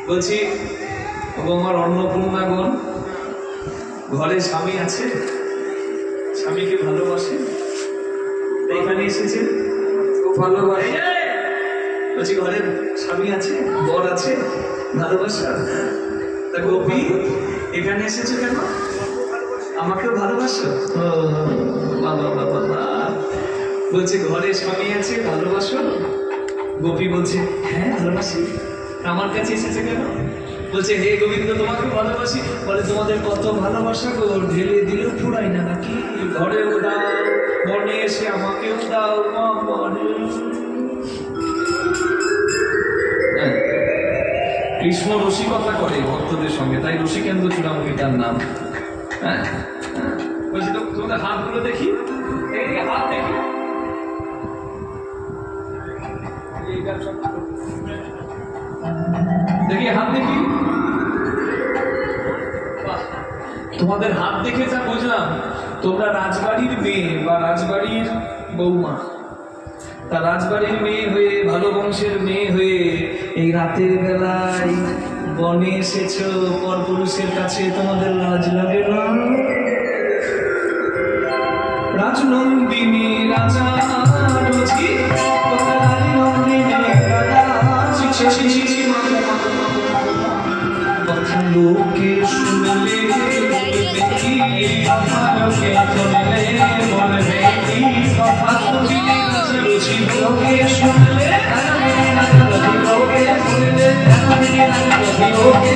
বলছি আমার অন্নপূর্ণাগণ, ঘরে স্বামী আছে? স্বামীকে ভালোবাসে? এখানে এসেছে খুব ভালোবাসে। বলছি ঘরে স্বামী আছে, বর আছে, ভালোবাসা? তা গোপী এখানে এসেছে কেন? আমাকেও ভালোবাসো? বাবা বাবা বাবা। বলছে ঘরে স্বামী আছে, ভালোবাসো? গোপী বলছে হ্যাঁ ভালোবাসি। আমার কাছে এসেছে কেন? বলছে হে গোবিন্দ তোমাকে ভালোবাসি। বলে তোমাদের কত ভালোবাসা গো, ঢেলে দিলেও ফুরাই না নাকি? ঘরেও দাও, বনে এসে আমাকেও দাও। কৃষ্ণ রসিকতা করে ভক্তদের সঙ্গে, তাই রসিকেন্দ্র চূড়ামণি তার নাম। হ্যাঁ বলছি তোমাদের হাতগুলো দেখি, হাত দেখি। দেখি হাত দেখি। তোমাদের হাত দেখে যা বুঝলাম তোমরা রাজবাড়ির মেয়ে বা রাজবাড়ির বৌমা। তা রাজবাড়ির মেয়ে হয়ে, ভালো বংশের মেয়ে হয়ে এই রাতের বেলায় বনে এসেছো পরপুরুষের কাছে, তোমাদের লাজ লাগে না? রাজনন্দিনী রাজা রোজি, কথা লোকে শুনলে আমাকে চললে বলবে কি কথা? তুমি রুচি লোকে শুনলে